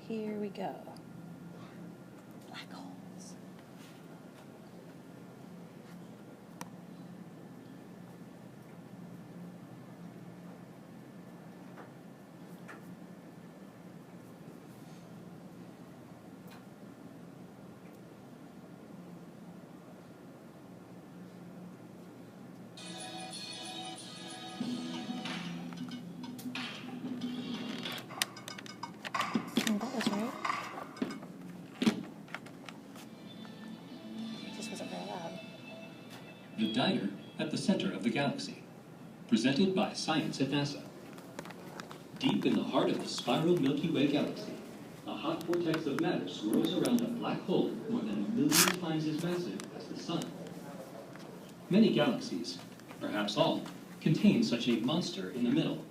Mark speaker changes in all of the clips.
Speaker 1: Here we go. Black holes. That was right. Just wasn't very loud.
Speaker 2: The Diner at the Center of the Galaxy, presented by Science at NASA. Deep in the heart of the spiral Milky Way galaxy, a hot vortex of matter swirls around a black hole more than 1,000,000 times as massive as the Sun. Many galaxies, perhaps all, contain such a monster in the middle.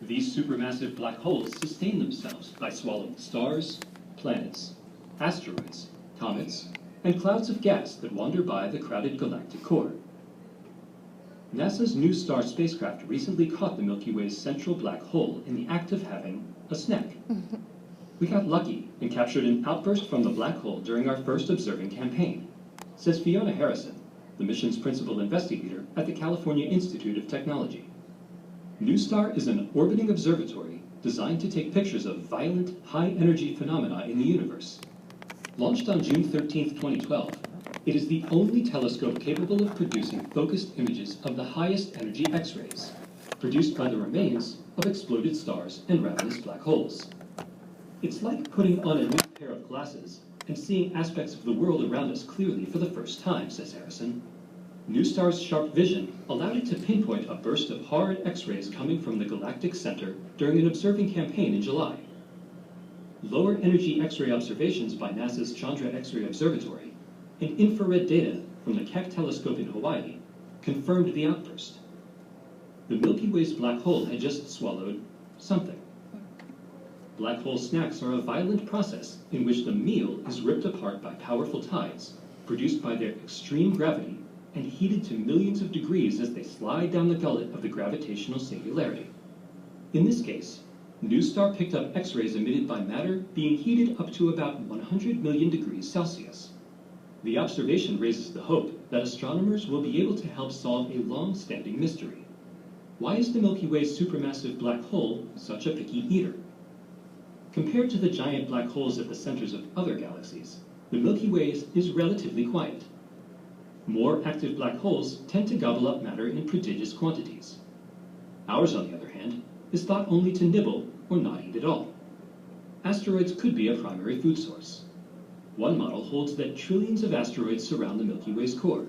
Speaker 2: These supermassive black holes sustain themselves by swallowing stars, planets, asteroids, comets, and clouds of gas that wander by the crowded galactic core. NASA's NuSTAR spacecraft recently caught the Milky Way's central black hole in the act of having a snack. We got lucky and captured an outburst from the black hole during our first observing campaign, says Fiona Harrison, the mission's principal investigator at the California Institute of Technology. NuSTAR is an orbiting observatory designed to take pictures of violent, high-energy phenomena in the universe. Launched on June 13, 2012, it is the only telescope capable of producing focused images of the highest energy X-rays, produced by the remains of exploded stars and ravenous black holes. It's like putting on a new pair of glasses and seeing aspects of the world around us clearly for the first time, says Harrison. NuSTAR's sharp vision allowed it to pinpoint a burst of hard X-rays coming from the galactic center during an observing campaign in July. Lower energy X-ray observations by NASA's Chandra X-ray Observatory and infrared data from the Keck telescope in Hawaii confirmed the outburst. The Milky Way's black hole had just swallowed something. Black hole snacks are a violent process in which the meal is ripped apart by powerful tides, produced by their extreme gravity and heated to millions of degrees as they slide down the gullet of the gravitational singularity. In this case, NuSTAR picked up X-rays emitted by matter being heated up to about 100 million degrees Celsius. The observation raises the hope that astronomers will be able to help solve a long-standing mystery. Why is the Milky Way's supermassive black hole such a picky eater? Compared to the giant black holes at the centers of other galaxies, the Milky Way is relatively quiet. More active black holes tend to gobble up matter in prodigious quantities. Ours, on the other hand, is thought only to nibble or not eat at all. Asteroids could be a primary food source. One model holds that trillions of asteroids surround the Milky Way's core.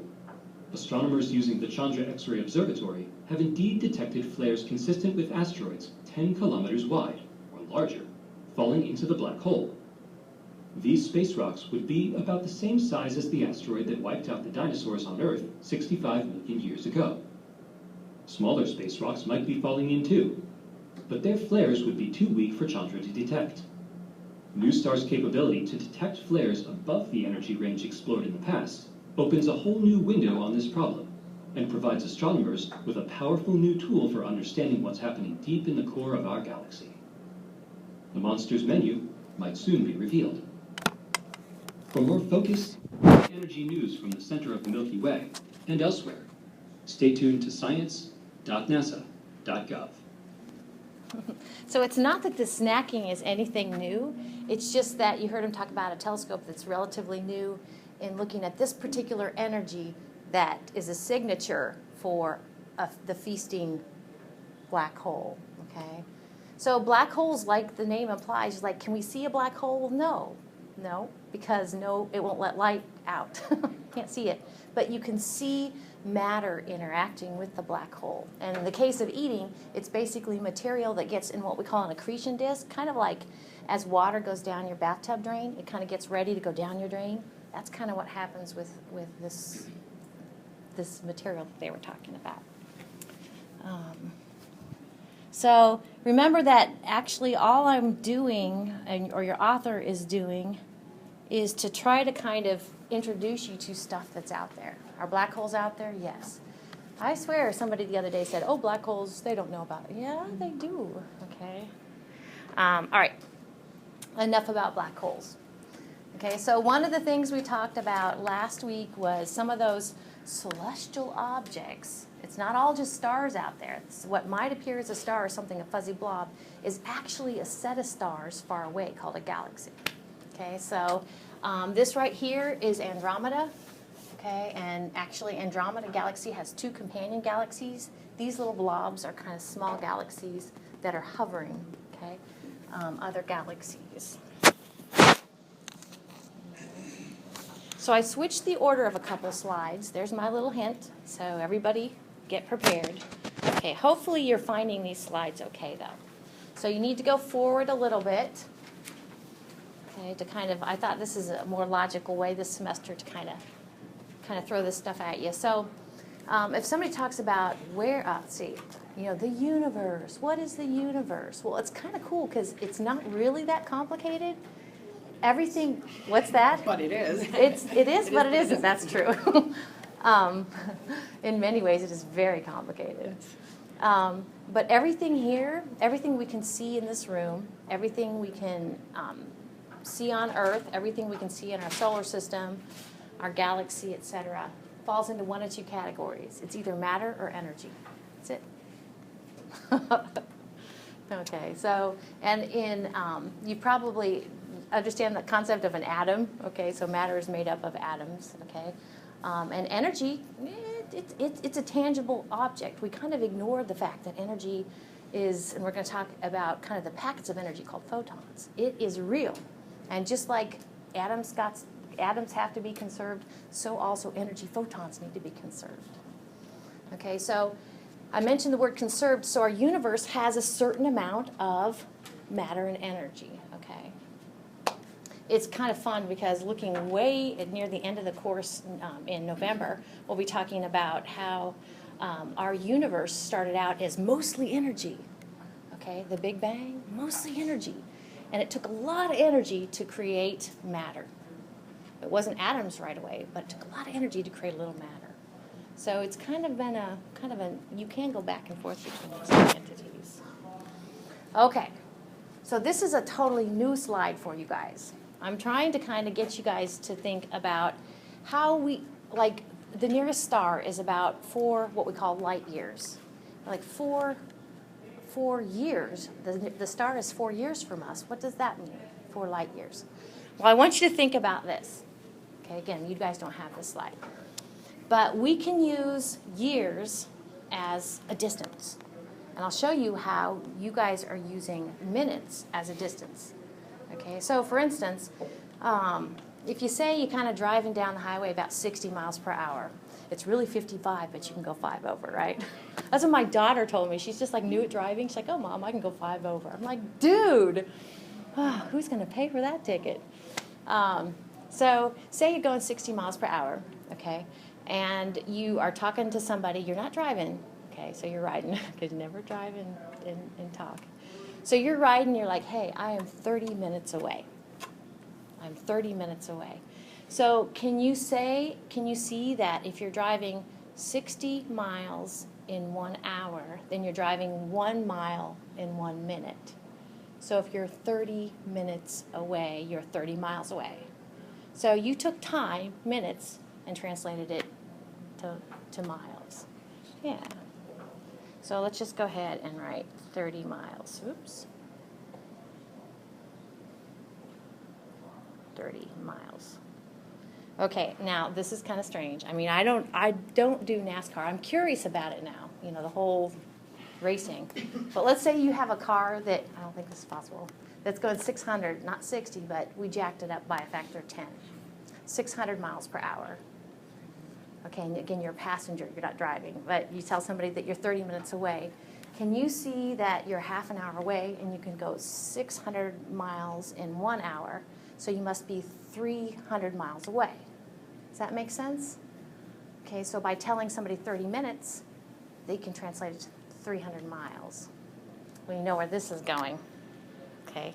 Speaker 2: Astronomers using the Chandra X-ray Observatory have indeed detected flares consistent with asteroids 10 kilometers wide, or larger, falling into the black hole. These space rocks would be about the same size as the asteroid that wiped out the dinosaurs on Earth 65 million years ago. Smaller space rocks might be falling in too, but their flares would be too weak for Chandra to detect. NuSTAR's capability to detect flares above the energy range explored in the past opens a whole new window on this problem and provides astronomers with a powerful new tool for understanding what's happening deep in the core of our galaxy. The monster's menu might soon be revealed. For more focused, energy news from the center of the Milky Way and elsewhere, stay tuned to science.nasa.gov.
Speaker 1: So it's not that the snacking is anything new. It's just that you heard him talk about a telescope that's relatively new in looking at this particular energy that is a signature for the feasting black hole, okay? So black holes, like the name implies, like, can we see a black hole? Well, no, because it won't let light out. Can't see it. But you can see matter interacting with the black hole. And in the case of eating, it's basically material that gets in what we call an accretion disk, kind of like as water goes down your bathtub drain, it kind of gets ready to go down your drain. That's kind of what happens with this material that they were talking about. So remember that actually all I'm doing, or your author is doing, is to try to kind of introduce you to stuff that's out there. Are black holes out there? Yes. I swear somebody the other day said, oh, black holes, they don't know about it. Yeah, they do, okay? All right. enough about black holes. Okay, so one of the things we talked about last week was some of those celestial objects. It's not all just stars out there. It's what might appear as a star or something, a fuzzy blob, is actually a set of stars far away called a galaxy. Okay, so this right here is Andromeda. Okay, and actually Andromeda galaxy has 2 companion galaxies. These little blobs are kind of small galaxies that are hovering, okay, other galaxies. So I switched the order of a couple slides. There's my little hint, so everybody get prepared. Okay, hopefully you're finding these slides okay though. So you need to go forward a little bit. Okay, to kind of, I thought this is a more logical way this semester to kind of throw this stuff at you. So if somebody talks about let's see, the universe, what is the universe? Well, it's kind of cool because it's not really that complicated. Everything, what's that?
Speaker 3: But it is.
Speaker 1: It is, but it isn't. That's true. In many ways, it is very complicated. But everything here, everything we can see in this room, everything we can see on Earth, everything we can see in our solar system, our galaxy, etc., falls into one of 2 categories. It's either matter or energy. That's it. Okay, so, and you probably understand the concept of an atom. Okay, so matter is made up of atoms. Okay, and energy, it's a tangible object. We kind of ignore the fact that energy is, and we're going to talk about kind of the packets of energy called photons. It is real, and just like atoms have to be conserved, so also energy photons need to be conserved. Okay, so I mentioned the word conserved, so our universe has a certain amount of matter and energy, okay? It's kind of fun because looking way near the end of the course in November, we'll be talking about how our universe started out as mostly energy, okay? The Big Bang, mostly energy. And it took a lot of energy to create matter. It wasn't atoms right away, but it took a lot of energy to create a little matter. So it's kind of been you can go back and forth between these two entities. Okay, so this is a totally new slide for you guys. I'm trying to kind of get you guys to think about how the nearest star is about 4 what we call light years. Like 4 years, the star is 4 years from us. What does that mean, 4 light years? Well, I want you to think about this. Okay, again, you guys don't have this slide. But we can use years as a distance. And I'll show you how you guys are using minutes as a distance. Okay, so for instance, if you say you're kind of driving down the highway about 60 miles per hour, it's really 55, but you can go 5 over, right? That's what my daughter told me. She's just like new at driving. She's like, oh, Mom, I can go 5 over. I'm like, dude, who's going to pay for that ticket? So say you're going 60 miles per hour, okay, and you are talking to somebody. You're not driving, okay, so you're riding, because you never drive and talk. So you're riding, you're like, hey, I am 30 minutes away. I'm 30 minutes away. So can you see that if you're driving 60 miles in 1 hour, then you're driving 1 mile in 1 minute. So if you're 30 minutes away, you're 30 miles away. So you took time, minutes, and translated it to miles. Yeah. So let's just go ahead and write 30 miles. Oops. 30 miles. Okay, now this is kind of strange. I mean, I don't do NASCAR. I'm curious about it now, the whole racing. But let's say you have a car that, I don't think this is possible, that's going 600, not 60, but we jacked it up by a factor of 10. 600 miles per hour. Okay, and again, you're a passenger, you're not driving, but you tell somebody that you're 30 minutes away. Can you see that you're half an hour away and you can go 600 miles in 1 hour, so you must be 300 miles away? Does that make sense? Okay, so by telling somebody 30 minutes, they can translate it to 300 miles. We know where this is going, okay?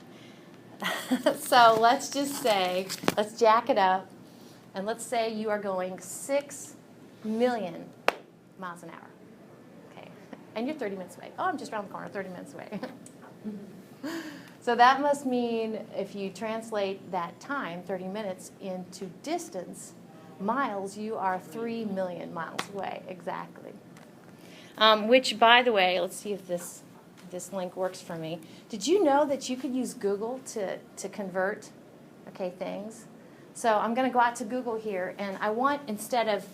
Speaker 1: So let's just say, let's jack it up, and let's say you are going 6 million miles an hour, okay? And you're 30 minutes away. Oh, I'm just around the corner, 30 minutes away. So that must mean if you translate that time, 30 minutes, into distance, miles, you are 3 million miles away, exactly. Which, by the way, let's see if this link works for me. Did you know that you could use Google to convert, things? So I'm going to go out to Google here, and I want, instead of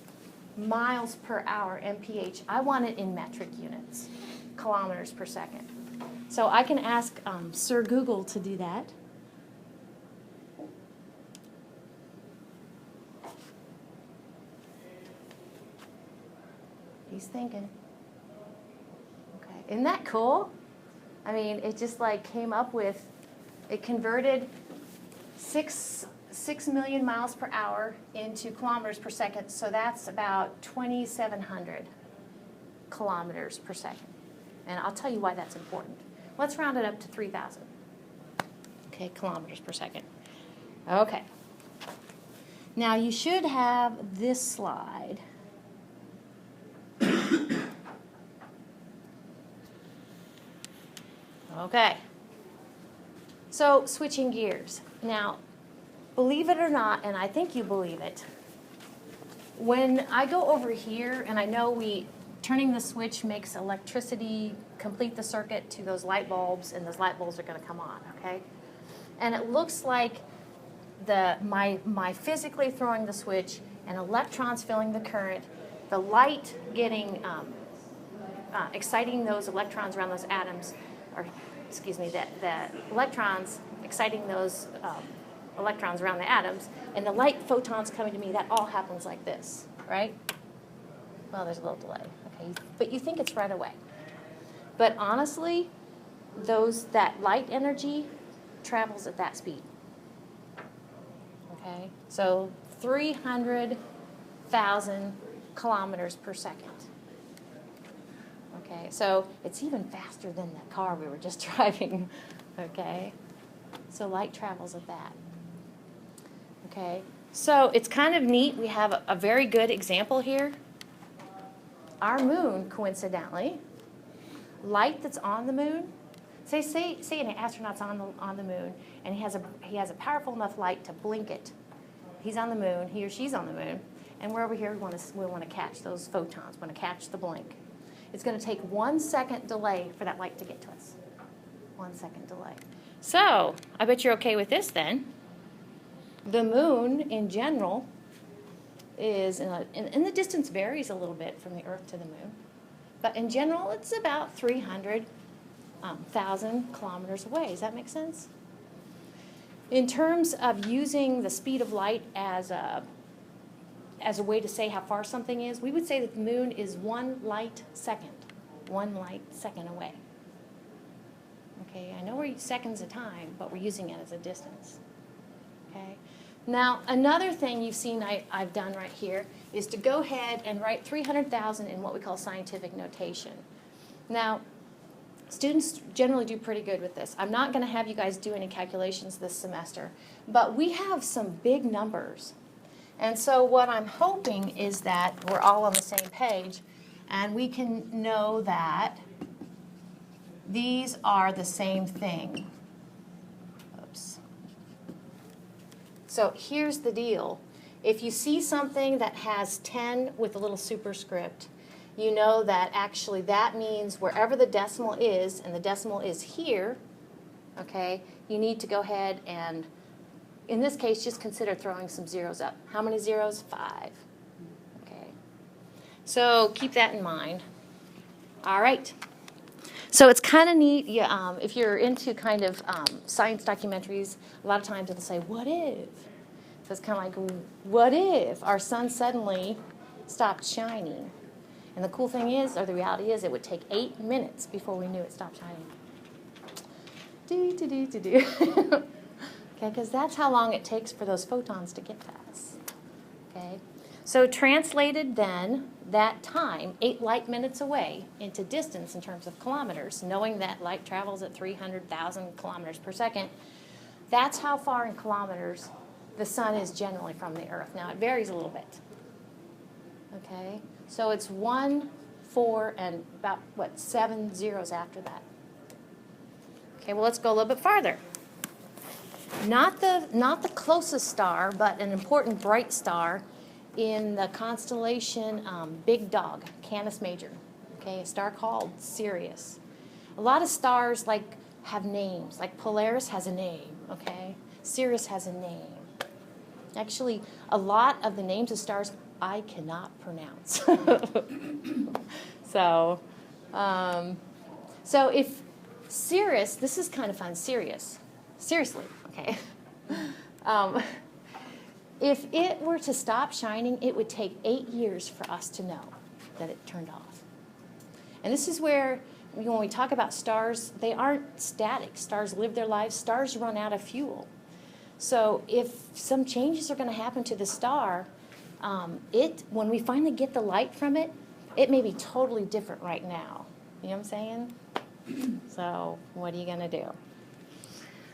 Speaker 1: miles per hour, MPH, I want it in metric units, kilometers per second. So I can ask Sir Google to do that. He's thinking. Okay, isn't that cool? I mean, it just like came up with, it converted 6 million miles per hour into kilometers per second. So that's about 2,700 kilometers per second. And I'll tell you why that's important. Let's round it up to 3,000. Okay, kilometers per second. Okay. Now you should have this slide. Okay. So switching gears. Now, believe it or not, and I think you believe it, when I go over here, and I know turning the switch makes electricity complete the circuit to those light bulbs, and those light bulbs are going to come on, okay? And it looks like my physically throwing the switch and electrons filling the current, the light getting, exciting those electrons around those atoms, or excuse me, the electrons exciting those electrons around the atoms, and the light photons coming to me, that all happens like this, right? Well, there's a little delay, okay? But you think it's right away. But honestly, that light energy travels at that speed, okay? So 300,000 kilometers per second. Okay, so it's even faster than the car we were just driving, okay? So light travels at that. Okay, so it's kind of neat. We have a very good example here. Our moon, coincidentally, light that's on the moon, say an astronaut's on the moon, and he has a powerful enough light to blink it. He's on the moon, he or she's on the moon, and we're over here, we want to catch those photons, we want to catch the blink. It's going to take 1 second delay for that light to get to us. 1 second delay. So, I bet you're okay with this then. The moon, in general, is, and the distance varies a little bit from the Earth to the moon, but in general, it's about 300,000 kilometers away. Does that make sense? In terms of using the speed of light as a way to say how far something is, we would say that the moon is 1 light second away. Okay, I know we're seconds of time, but we're using it as a distance. Okay. Now, another thing you've seen I've done right here is to go ahead and write 300,000 in what we call scientific notation. Now, students generally do pretty good with this. I'm not going to have you guys do any calculations this semester, but we have some big numbers. And so what I'm hoping is that we're all on the same page, and we can know that these are the same thing. Oops. So here's the deal. If you see something that has 10 with a little superscript, you know that actually that means wherever the decimal is, and the decimal is here, okay, you need to go ahead and, in this case, just consider throwing some zeros up. How many zeros? 5. Okay. So keep that in mind. All right. So it's kind of neat. If you're into kind of science documentaries, a lot of times it'll say, what if? So it's kind of like, what if our sun suddenly stopped shining? And the cool thing is, or the reality is, it would take 8 minutes before we knew it stopped shining. Okay, because that's how long it takes for those photons to get to us. Okay, so translated then, that time, 8 light minutes away, into distance in terms of kilometers, knowing that light travels at 300,000 kilometers per second, that's how far in kilometers the sun is generally from the Earth. Now, it varies a little bit. Okay, so it's 1, 4, and about, 7 zeros after that. Okay, well, let's go a little bit farther. Not the closest star, but an important bright star in the constellation Big Dog, Canis Major. Okay, a star called Sirius. A lot of stars have names. Like Polaris has a name. Okay, Sirius has a name. Actually, a lot of the names of stars I cannot pronounce. So if Sirius, this is kind of fun. Seriously, okay. If it were to stop shining, it would take 8 years for us to know that it turned off. And this is where, when we talk about stars, they aren't static. Stars live their lives. Stars run out of fuel. So if some changes are going to happen to the star, when we finally get the light from it, it may be totally different right now. You know what I'm saying? So what are you going to do?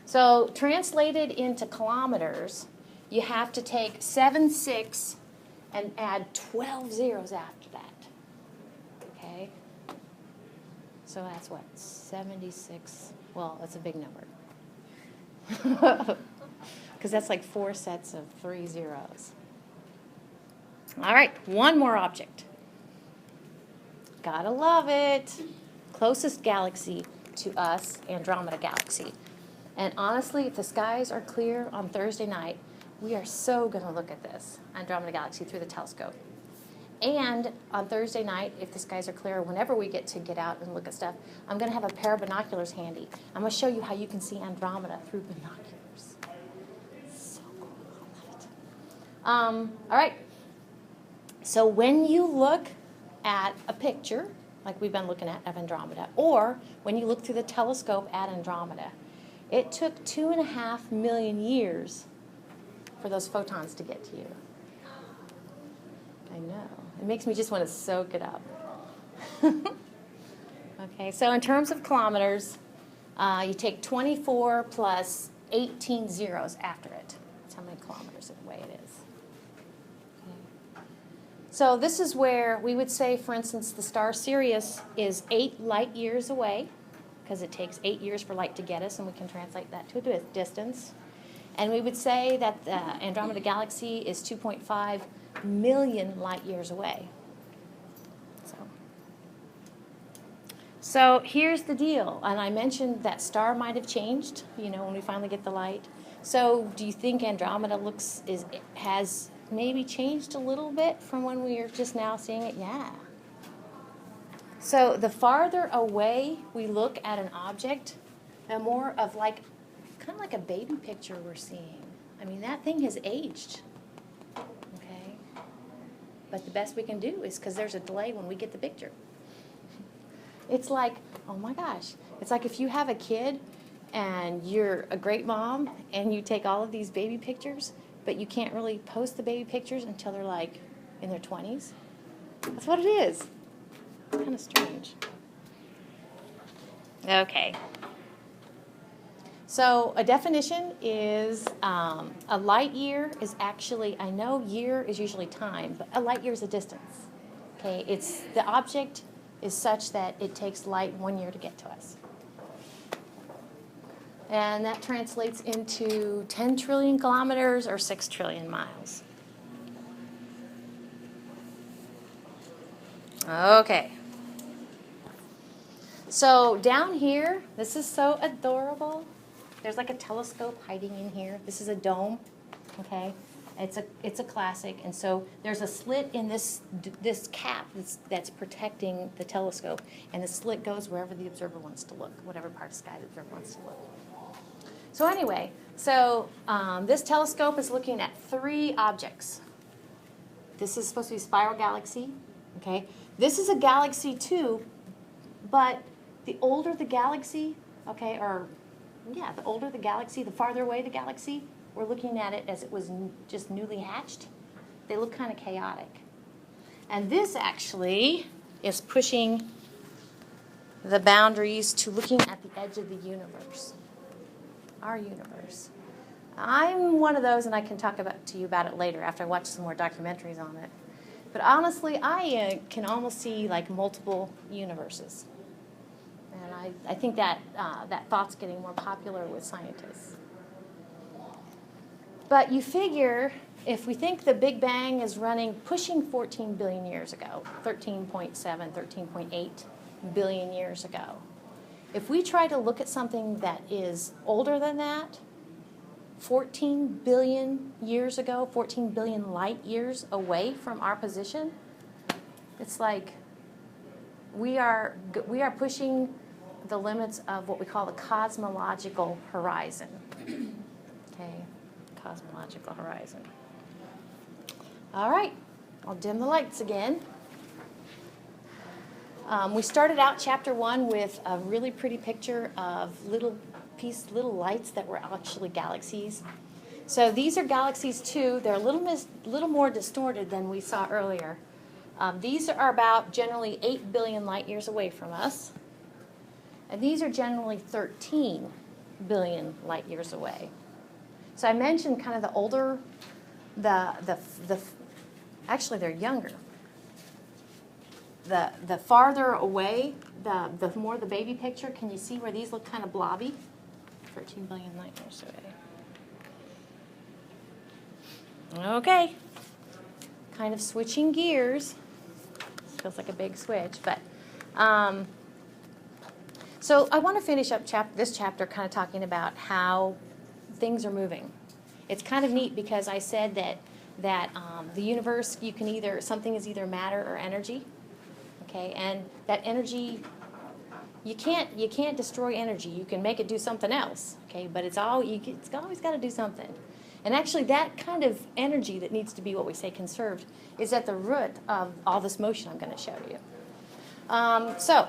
Speaker 1: So translated into kilometers, you have to take 7/6 and add 12 zeros after that. Okay? So that's what? 76. Well, that's a big number. Because that's like 4 sets of 3 zeros. All right, one more object. Gotta love it. Closest galaxy to us, Andromeda Galaxy. And honestly, if the skies are clear on Thursday night, we are so going to look at this Andromeda Galaxy through the telescope. And on Thursday night, if the skies are clear, whenever we get out and look at stuff, I'm going to have a pair of binoculars handy. I'm going to show you how you can see Andromeda through binoculars. So cool. I love it. All right. So when you look at a picture, like we've been looking at of Andromeda, or when you look through the telescope at Andromeda, it took 2.5 million years for those photons to get to you. I know. It makes me just want to soak it up. Okay, so in terms of kilometers, you take 24 plus 18 zeros after it. That's how many kilometers away it is. Okay. So this is where we would say, for instance, the star Sirius is 8 light years away, because it takes 8 years for light to get us, and we can translate that to a distance. And we would say that the Andromeda Galaxy is 2.5 million light years away. So here's the deal. And I mentioned that star might have changed, when we finally get the light. So do you think Andromeda has maybe changed a little bit from when we are just now seeing it? Yeah. So the farther away we look at an object, the more of kind of like a baby picture we're seeing. I mean, that thing has aged. Okay? But the best we can do is, because there's a delay when we get the picture. It's like, oh my gosh. It's like if you have a kid and you're a great mom and you take all of these baby pictures, but you can't really post the baby pictures until they're in their 20s. That's what it is. It's kind of strange. Okay. So a definition is a light year is actually, I know year is usually time, but a light year is a distance. Okay, it's the object is such that it takes light 1 year to get to us. And that translates into 10 trillion kilometers or 6 trillion miles. Okay. So down here, this is so adorable. There's like a telescope hiding in here. This is a dome, okay? It's a classic, and so there's a slit in this cap that's protecting the telescope, and the slit goes wherever the observer wants to look, whatever part of the sky the observer wants to look. So anyway, this telescope is looking at 3 objects. This is supposed to be Spiral Galaxy, okay? This is a galaxy too, but the older the galaxy, okay, the older the galaxy, the farther away the galaxy, we're looking at it as it was just newly hatched. They look kind of chaotic. And this actually is pushing the boundaries to looking at the edge of the universe, our universe. I'm one of those, and I can talk to you about it later after I watch some more documentaries on it. But honestly, I can almost see multiple universes. And I think that that thought's getting more popular with scientists. But you figure, if we think the Big Bang is pushing 14 billion years ago, 13.7, 13.8 billion years ago, if we try to look at something that is older than that, 14 billion years ago, 14 billion light years away from our position, it's like we are pushing the limits of what we call the cosmological horizon. Okay, cosmological horizon. All right, I'll dim the lights again. We started out chapter 1 with a really pretty picture of little lights that were actually galaxies. So these are galaxies too. They're a little more distorted than we saw earlier. These are about generally 8 billion light years away from us. And these are generally 13 billion light years away. So I mentioned kind of the older, actually they're younger. The farther away, the more the baby picture, can you see where these look kind of blobby? 13 billion light years away. Okay, kind of switching gears. Feels like a big switch, but so I want to finish up this chapter kind of talking about how things are moving. It's kind of neat because I said that the universe, something is either matter or energy. Okay, and that energy, you can't destroy energy. You can make it do something else. Okay, but it's always got to do something. And actually, that kind of energy that needs to be what we say conserved is at the root of all this motion I'm going to show you. So,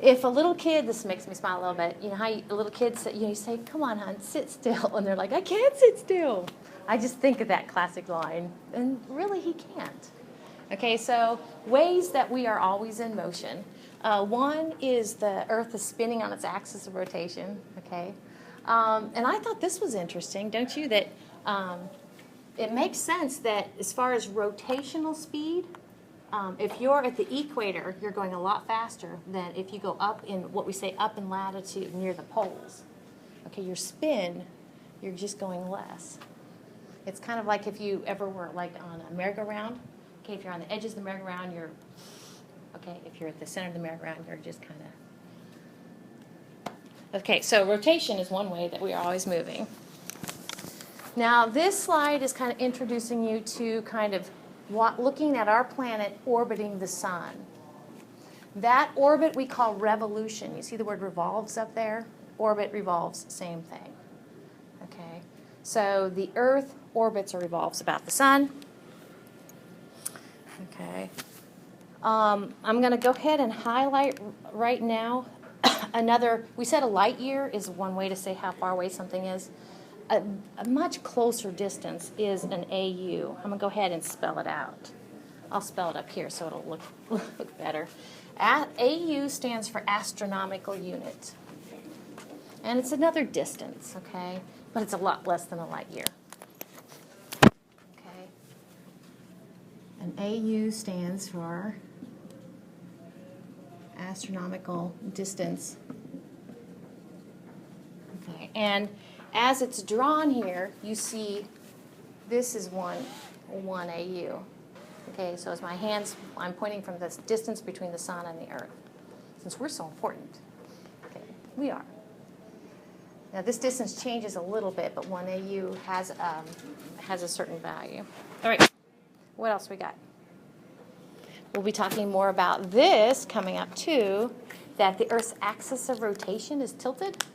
Speaker 1: if a little kid, this makes me smile a little bit. You know how a little kid you say, "Come on, hon, sit still," and they're like, "I can't sit still." I just think of that classic line, and really, he can't. Okay, so ways that we are always in motion. One is the Earth is spinning on its axis of rotation. Okay, and I thought this was interesting, don't you? That it makes sense that as far as rotational speed, if you're at the equator, you're going a lot faster than if you go up in what we say up in latitude near the poles. Okay, your spin, you're just going less. It's kind of like if you ever were like on a merry-go-round. Okay, if you're on the edges of the merry-go-round, you're okay. If you're at the center of the merry-go-round, you're just kind of. Okay, so rotation is one way that we are always moving. Now, this slide is kind of introducing you to kind of looking at our planet orbiting the sun. That orbit we call revolution. You see the word revolves up there? Orbit, revolves, same thing. Okay, so the Earth orbits or revolves about the sun. Okay, I'm going to go ahead and highlight right now we said a light year is one way to say how far away something is. A much closer distance is an AU. I'm going to go ahead and spell it out. I'll spell it up here so it'll look better. AU stands for astronomical unit. And it's another distance, okay? But it's a lot less than a light year. Okay. An AU stands for astronomical distance. Okay, and as it's drawn here, you see this is one AU. Okay, so as my hands, I'm pointing from this distance between the sun and the Earth. Since we're so important, okay, we are. Now this distance changes a little bit, but 1 AU has a certain value. All right, what else we got? We'll be talking more about this coming up too, that the Earth's axis of rotation is tilted.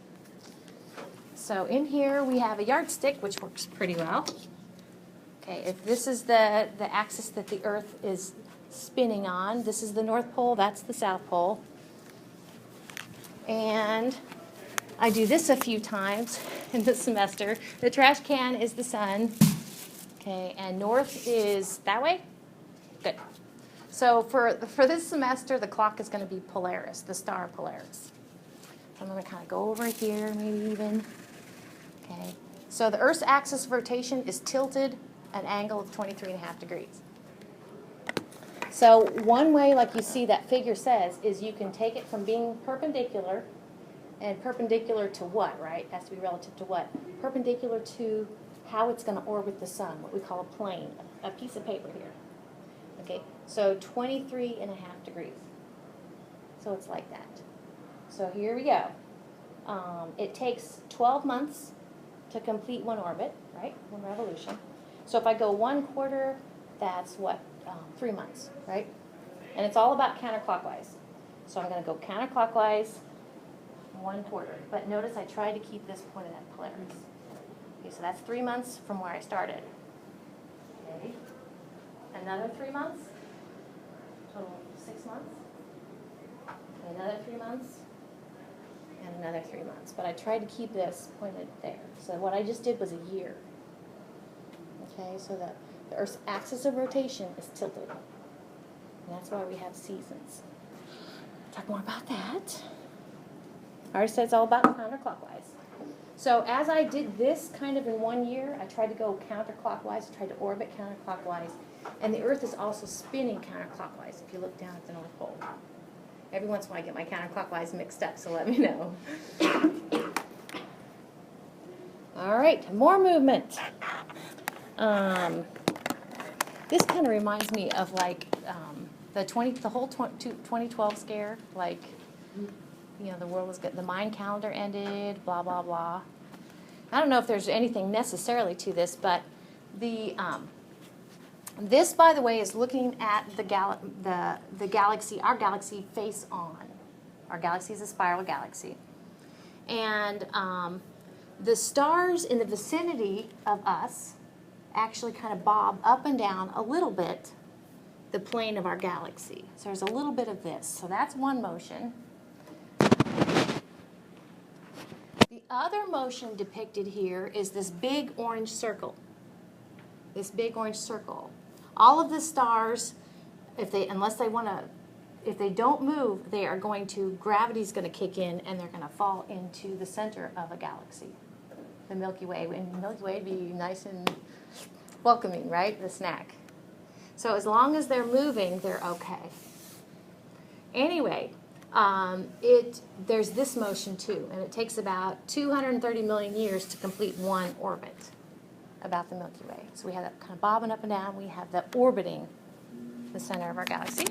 Speaker 1: So in here we have a yardstick, which works pretty well. Okay, if this is the axis that the Earth is spinning on, this is the North Pole, that's the South Pole. And I do this a few times in the semester. The trash can is the sun. Okay, and north is that way? Good. So for this semester, the clock is going to be Polaris, the star Polaris. So I'm going to kind of go over here, maybe even. Okay. So the Earth's axis of rotation is tilted at an angle of 23.5 degrees. So one way, like you see that figure says, is you can take it from being perpendicular And perpendicular to what, right? It has to be relative to what? Perpendicular to how it's going to orbit the sun, what we call a plane, a piece of paper here. Okay, so 23.5 degrees. So it's like that. So here we go. It takes 12 months to complete one orbit, right? One revolution. So if I go 1/4, that's what? 3 months, right? And it's all about counterclockwise. So I'm going to go counterclockwise 1/4. But notice I tried to keep this pointed at Polaris. Okay, so that's 3 months from where I started. Okay. Another 3 months. Total 6 months. Another 3 months. And another 3 months. But I tried to keep this pointed there. So what I just did was a year. Okay, so the Earth's axis of rotation is tilted. And that's why we have seasons. Talk more about that. I already said it's all about counterclockwise. So as I did this kind of in 1 year, I tried to go counterclockwise, I tried to orbit counterclockwise, and the Earth is also spinning counterclockwise if you look down at the North Pole. Every once in a while I get my counterclockwise mixed up, so let me know. All right, more movement. This kind of reminds me of like the whole 2012 scare, like, you know, the world was good, the Mayan calendar ended, blah, blah, blah. I don't know if there's anything necessarily to this, but this, by the way, is looking at the galaxy, our galaxy face on. Our galaxy is a spiral galaxy. And the stars in the vicinity of us actually kind of bob up and down a little bit the plane of our galaxy. So there's a little bit of this. So that's one motion. The other motion depicted here is this big orange circle. This big orange circle. All of the stars, if they don't move, they are going to, gravity's going to kick in and they're going to fall into the center of a galaxy, the Milky Way. And the Milky Way would be nice and welcoming, right? The snack. So as long as they're moving, they're okay. Anyway, there's this motion too, and it takes about 230 million years to complete one orbit about the Milky Way. So we have that kind of bobbing up and down. We have the orbiting the center of our galaxy.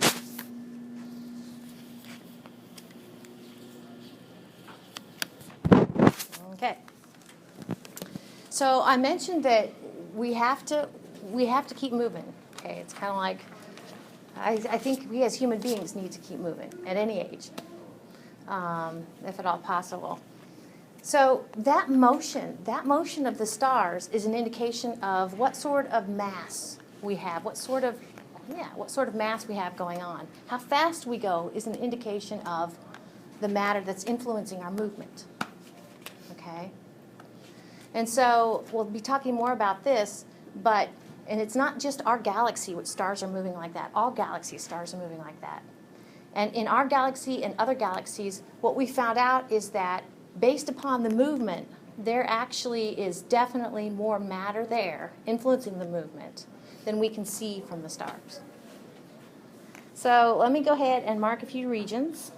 Speaker 1: Okay. So I mentioned that we have to keep moving. Okay, it's kind of like I think we as human beings need to keep moving at any age, if at all possible. So that motion of the stars is an indication of what sort of mass we have, what sort of mass we have going on. How fast we go is an indication of the matter that's influencing our movement. Okay? And so we'll be talking more about this, and it's not just our galaxy which stars are moving like that. All galaxy stars are moving like that. And in our galaxy and other galaxies, what we found out is that based upon the movement, there actually is definitely more matter there influencing the movement than we can see from the stars. So let me go ahead and mark a few regions.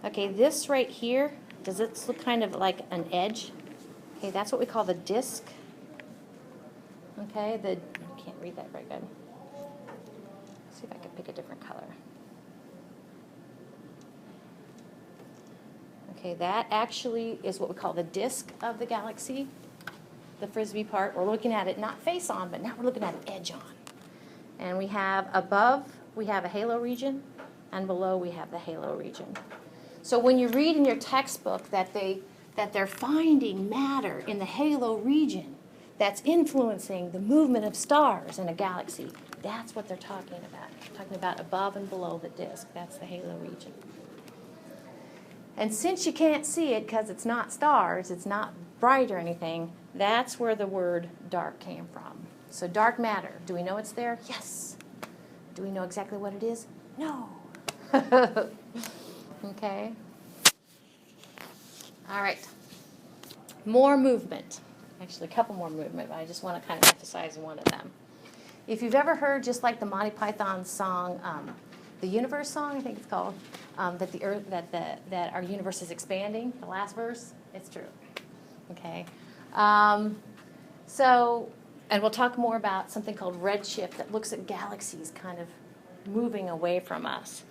Speaker 1: Okay, this right here, does it look kind of like an edge? Okay, that's what we call the disk. Okay, I can't read that very good. Let's see if I can pick a different color. Okay, that actually is what we call the disk of the galaxy, the Frisbee part. We're looking at it not face on, but now we're looking at it edge on. And we have above, we have a halo region, and below we have the halo region. So when you read in your textbook that they're finding matter in the halo region that's influencing the movement of stars in a galaxy, that's what they're talking about. They're talking about above and below the disk. That's the halo region. And since you can't see it because it's not stars, it's not bright or anything, that's where the word dark came from. So dark matter, do we know it's there? Yes. Do we know exactly what it is? No. Okay. All right. More movement. Actually, a couple more movement, but I just want to kind of emphasize one of them. If you've ever heard, just like the Monty Python song, the universe song, I think it's called, that the earth, that our universe is expanding. The last verse, it's true. Okay, so, and we'll talk more about something called redshift that looks at galaxies kind of moving away from us.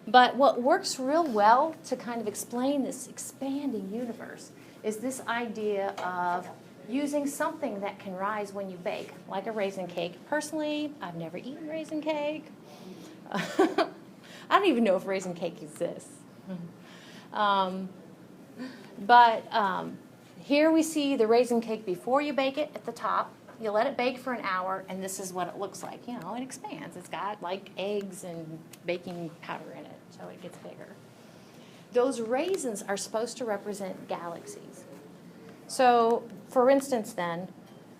Speaker 1: But what works real well to kind of explain this expanding universe is this idea of using something that can rise when you bake, like a raisin cake. Personally, I've never eaten raisin cake. I don't even know if raisin cake exists. Here we see the raisin cake before you bake it at the top. You let it bake for an hour, and this is what it looks like. You know, it expands. It's got like eggs and baking powder in it, so it gets bigger. Those raisins are supposed to represent galaxies. So, for instance then,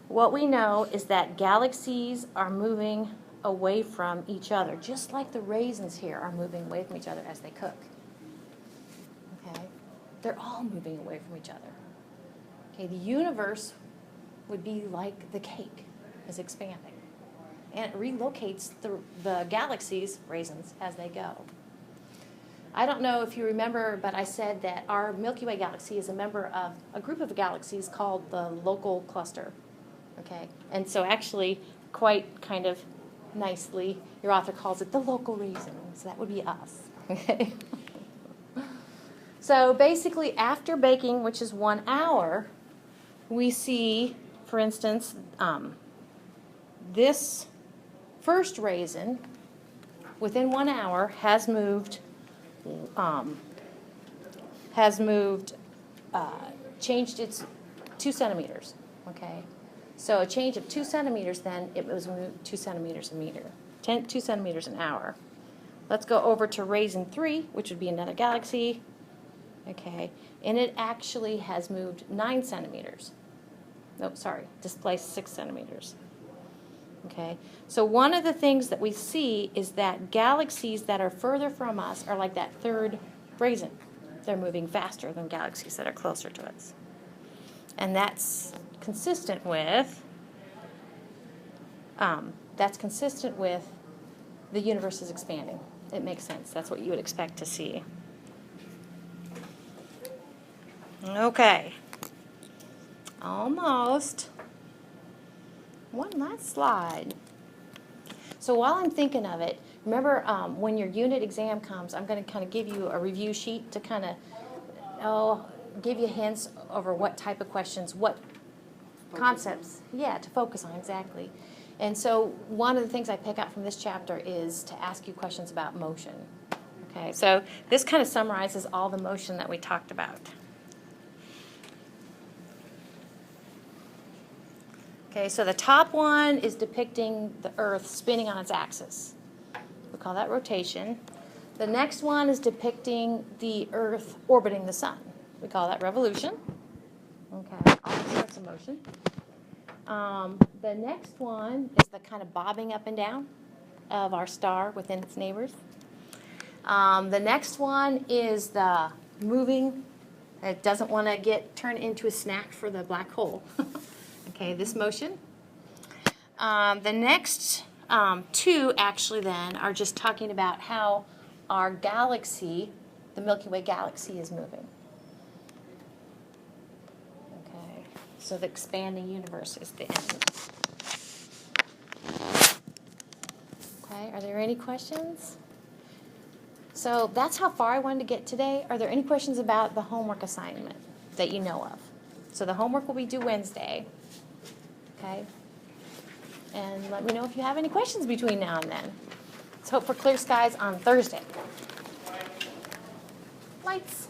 Speaker 1: what we know is that galaxies are moving away from each other, just like the raisins here are moving away from each other as they cook. Okay? They're all moving away from each other. Okay, the universe would be like the cake is expanding. And it relocates the galaxies, raisins, as they go. I don't know if you remember, but I said that our Milky Way galaxy is a member of a group of galaxies called the Local Cluster. Okay? And so actually, quite kind of nicely, your author calls it the local raisins. That would be us. Okay? So basically, after baking, which is 1 hour, we see, for instance, this first raisin, within 1 hour, has moved, changed its 2 centimeters. Okay, so a change of 2 centimeters, then it was moved 2 centimeters a meter, 2 centimeters an hour. Let's go over to raisin 3, which would be another galaxy. Okay, and it actually has moved 9 centimeters. Nope, sorry, displaced 6 centimeters. Okay, so one of the things that we see is that galaxies that are further from us are like that third raisin. They're moving faster than galaxies that are closer to us. And that's consistent with the universe is expanding. It makes sense. That's what you would expect to see. Okay. Almost. One last slide. So while I'm thinking of it, remember when your unit exam comes, I'm going to kind of give you a review sheet to kind of give you hints over what type of questions, what concepts, to focus on, exactly. And so one of the things I pick out from this chapter is to ask you questions about motion. Okay, so this kind of summarizes all the motion that we talked about. Okay, so the top one is depicting the Earth spinning on its axis. We call that rotation. The next one is depicting the Earth orbiting the sun. We call that revolution. Okay, all sorts of motion. The next one is the kind of bobbing up and down of our star within its neighbors. The next one is the moving. It doesn't want to get turned into a snack for the black hole. Okay, this motion. The next two actually then are just talking about how our galaxy, the Milky Way galaxy, is moving. Okay, so the expanding universe is the end. Okay, are there any questions? So that's how far I wanted to get today. Are there any questions about the homework assignment that you know of? So the homework will be due Wednesday. Okay? And let me know if you have any questions between now and then. Let's hope for clear skies on Thursday. Lights.